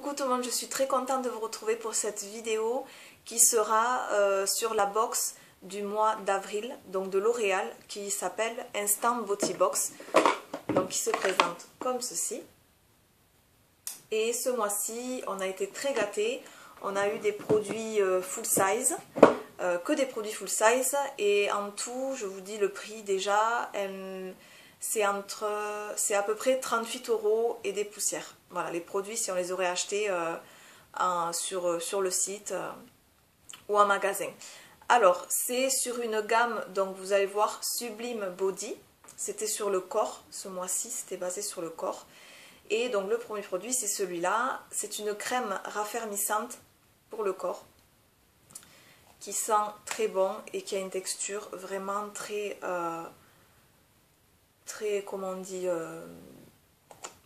Coucou tout le monde, je suis très contente de vous retrouver pour cette vidéo qui sera sur la box du mois d'avril, donc de L'Oréal, qui s'appelle Instant Beauty Box, donc qui se présente comme ceci. Et ce mois-ci, on a été très gâtés, on a eu des produits full size, que des produits full size, et en tout, je vous dis le prix déjà, c'est à peu près 38 € et des poussières. Voilà, les produits, si on les aurait achetés sur le site ou en magasin. Alors, c'est sur une gamme, donc vous allez voir, Sublime Body. C'était sur le corps, ce mois-ci, c'était basé sur le corps. Et donc le premier produit, c'est celui-là. C'est une crème raffermissante pour le corps, qui sent très bon et qui a une texture vraiment très... comment on dit,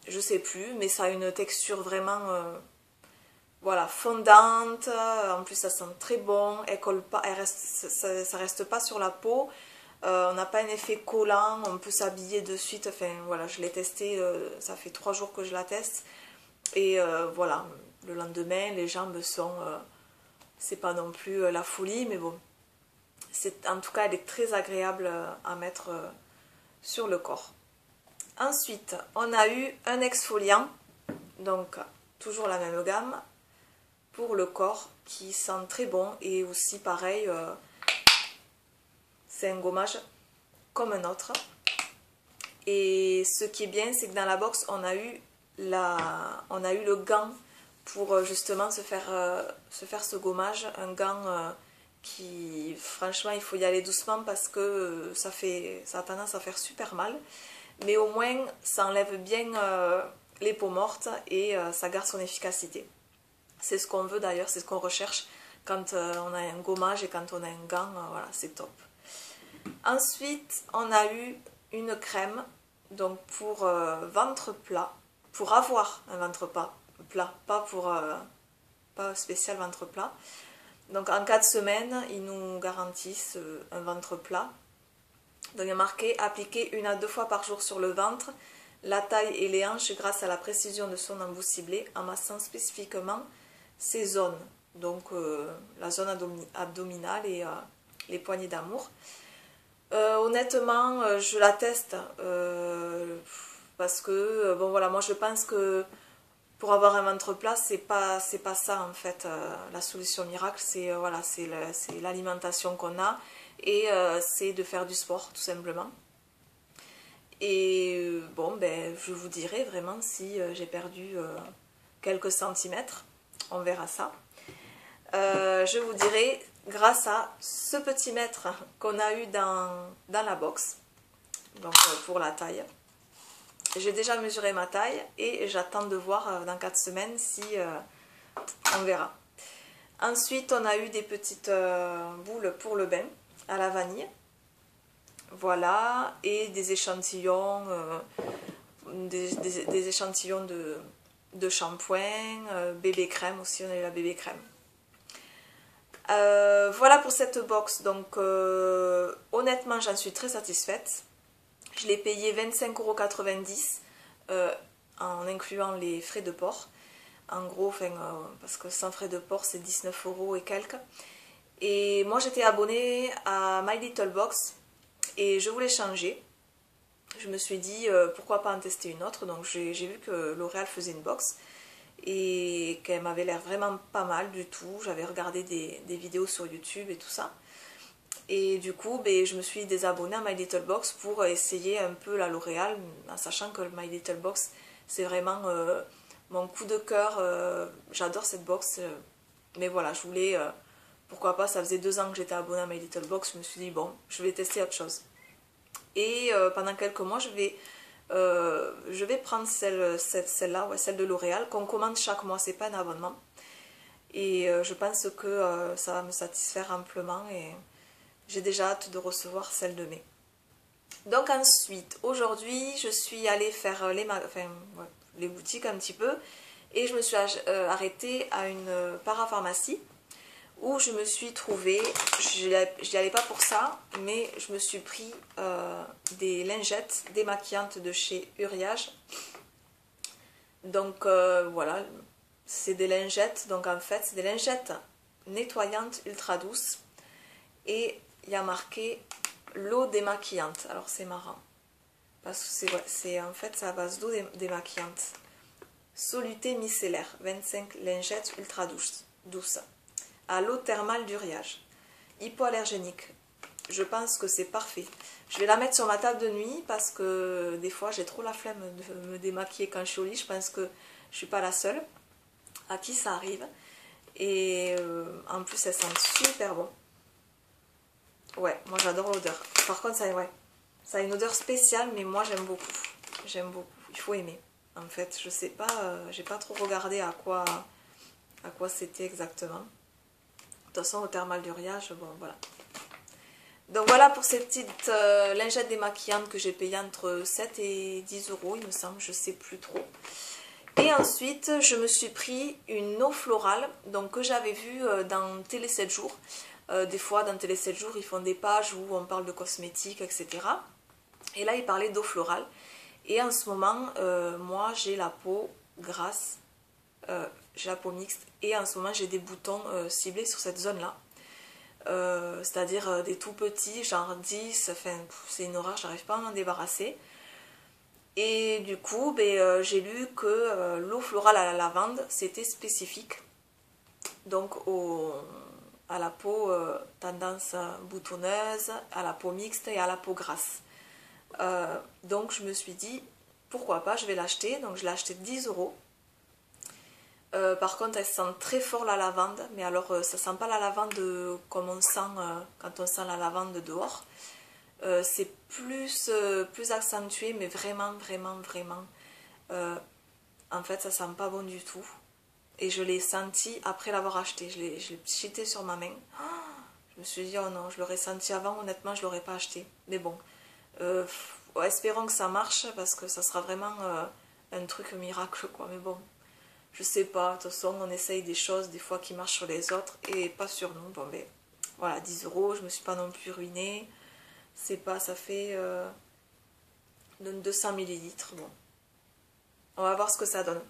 je sais plus, mais ça a une texture vraiment voilà, fondante. En plus ça sent très bon, elle colle pas, ça reste pas sur la peau, on n'a pas un effet collant, on peut s'habiller de suite. Enfin voilà, je l'ai testé, ça fait 3 jours que je la teste, et voilà, le lendemain les jambes sont c'est pas non plus la folie, mais bon, en tout cas elle est très agréable à mettre sur le corps. Ensuite, on a eu un exfoliant, donc toujours la même gamme, pour le corps, qui sent très bon, et aussi pareil, c'est un gommage comme un autre. Et ce qui est bien, c'est que dans la box, on a eu le gant pour justement se faire ce gommage, un gant qui, franchement, il faut y aller doucement parce que ça a tendance à faire super mal. Mais au moins, ça enlève bien les peaux mortes et ça garde son efficacité. C'est ce qu'on veut d'ailleurs, c'est ce qu'on recherche quand on a un gommage et quand on a un gant, voilà, c'est top. Ensuite, on a eu une crème, donc pour ventre plat, pour avoir un ventre plat, pas spécial ventre plat. Donc en 4 semaines, ils nous garantissent un ventre plat. Donc il est marqué appliquer 1 à 2 fois par jour sur le ventre, la taille et les hanches grâce à la précision de son embout ciblé, en massant spécifiquement ces zones. Donc la zone abdominale et les poignées d'amour. Honnêtement, je la teste parce que bon voilà, moi je pense que pour avoir un ventre plat, c'est pas ça en fait. La solution miracle, c'est voilà, c'est l'alimentation qu'on a, et c'est de faire du sport tout simplement. Et bon, ben je vous dirai vraiment si j'ai perdu quelques centimètres, on verra ça. Je vous dirai grâce à ce petit mètre qu'on a eu dans la box, donc pour la taille. J'ai déjà mesuré ma taille et j'attends de voir dans 4 semaines si on verra. Ensuite, on a eu des petites boules pour le bain à la vanille. Voilà, et des échantillons, des échantillons de shampoing, bébé crème aussi, on a eu la bébé crème. Voilà pour cette box, donc honnêtement j'en suis très satisfaite. Je l'ai payé 25,90 € en incluant les frais de port. En gros, parce que sans frais de port c'est 19 € et quelques. Et moi j'étais abonnée à My Little Box et je voulais changer. Je me suis dit pourquoi pas en tester une autre. Donc j'ai vu que L'Oréal faisait une box et qu'elle m'avait l'air vraiment pas mal du tout. J'avais regardé des vidéos sur YouTube et tout ça. Et du coup, ben, je me suis désabonnée à My Little Box pour essayer un peu la L'Oréal, en sachant que My Little Box, c'est vraiment mon coup de cœur. J'adore cette box, mais voilà, je voulais, pourquoi pas, ça faisait 2 ans que j'étais abonnée à My Little Box, je me suis dit, bon, je vais tester autre chose. Et pendant quelques mois, je vais prendre celle-là, ouais, celle de L'Oréal, qu'on commande chaque mois, c'est pas un abonnement. Et je pense que ça va me satisfaire amplement, et j'ai déjà hâte de recevoir celle de mai. Donc ensuite, aujourd'hui, je suis allée faire les boutiques un petit peu, et je me suis arrêtée à une parapharmacie où je me suis trouvée, je n'y allais pas pour ça, mais je me suis pris des lingettes démaquillantes de chez Uriage. Donc voilà, c'est des lingettes, donc en fait c'est des lingettes nettoyantes ultra douces. Et il y a marqué l'eau démaquillante. Alors c'est marrant. Parce que c'est en fait c'est à base d'eau démaquillante. Soluté micellaire, 25 lingettes ultra douces. À l'eau thermale d'Uriage. Hypoallergénique. Je pense que c'est parfait. Je vais la mettre sur ma table de nuit parce que des fois j'ai trop la flemme de me démaquiller quand je suis au lit. Je pense que je suis pas la seule à qui ça arrive. Et en plus elle sent super bon. Ouais, moi j'adore l'odeur. Par contre ça a une odeur spéciale, mais moi j'aime beaucoup. J'aime beaucoup. Il faut aimer. En fait, je sais pas, j'ai pas trop regardé à quoi c'était exactement. De toute façon, au thermal d'Uriage, bon voilà. Donc voilà pour ces petites lingettes démaquillantes que j'ai payées entre 7 et 10 euros, il me semble, je sais plus trop. Et ensuite, je me suis pris une eau florale, donc que j'avais vue dans Télé 7 jours. Des fois, dans Télé 7 jours, ils font des pages où on parle de cosmétiques, etc. Et là, ils parlaient d'eau florale. Et en ce moment, moi, j'ai la peau grasse, j'ai la peau mixte. Et en ce moment, j'ai des boutons ciblés sur cette zone-là. C'est-à-dire des tout petits, genre 10, enfin, c'est une horreur, j'arrive pas à m'en débarrasser. Et du coup, j'ai lu que l'eau florale à la lavande, c'était spécifique. Donc à la peau tendance boutonneuse, à la peau mixte et à la peau grasse. Donc je me suis dit, pourquoi pas, je vais l'acheter. Donc je l'ai acheté 10 euros. Par contre, elle sent très fort la lavande, mais alors ça sent pas la lavande comme on sent quand on sent la lavande dehors. C'est plus accentué, mais vraiment, en fait, ça sent pas bon du tout. Et je l'ai senti après l'avoir acheté. Je l'ai jeté sur ma main. Je me suis dit, oh non, je l'aurais senti avant, honnêtement, je l'aurais pas acheté. Mais bon, espérons que ça marche, parce que ça sera vraiment un truc miracle, quoi. Mais bon, je sais pas, de toute façon, on essaye des choses, des fois, qui marchent sur les autres, et pas sur nous. Bon, ben, voilà, 10 euros, je me suis pas non plus ruinée. C'est pas, ça fait 200 millilitres. Bon, on va voir ce que ça donne.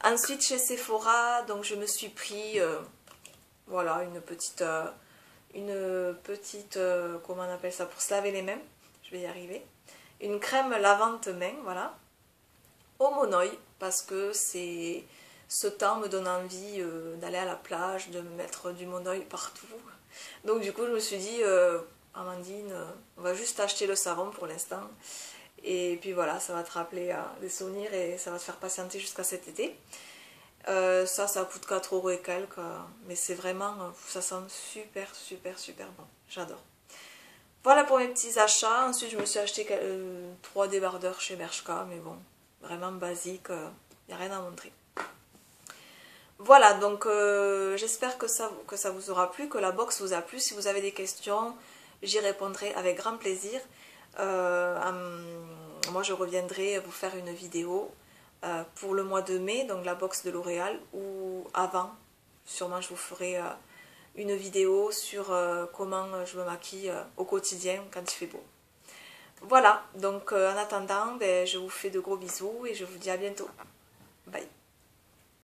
Ensuite, chez Sephora, donc je me suis pris, voilà, une petite, comment on appelle ça, pour se laver les mains. Je vais y arriver. Une crème lavante main, voilà, au monoï, parce que ce temps me donne envie d'aller à la plage, de mettre du monoï partout. Donc du coup, je me suis dit, Amandine, on va juste acheter le savon pour l'instant. Et puis voilà, ça va te rappeler des souvenirs et ça va te faire patienter jusqu'à cet été. Ça coûte 4 euros et quelques, mais c'est vraiment, ça sent super bon. J'adore. Voilà pour mes petits achats. Ensuite, je me suis acheté 3 débardeurs chez Bershka, mais bon, vraiment basique, il n'y a rien à montrer. Voilà, donc j'espère que ça vous aura plu, que la box vous a plu. Si vous avez des questions, j'y répondrai avec grand plaisir. Moi, je reviendrai vous faire une vidéo pour le mois de mai, donc la box de L'Oréal, ou avant, sûrement je vous ferai une vidéo sur comment je me maquille au quotidien quand il fait beau. Voilà, donc en attendant, je vous fais de gros bisous et je vous dis à bientôt. Bye.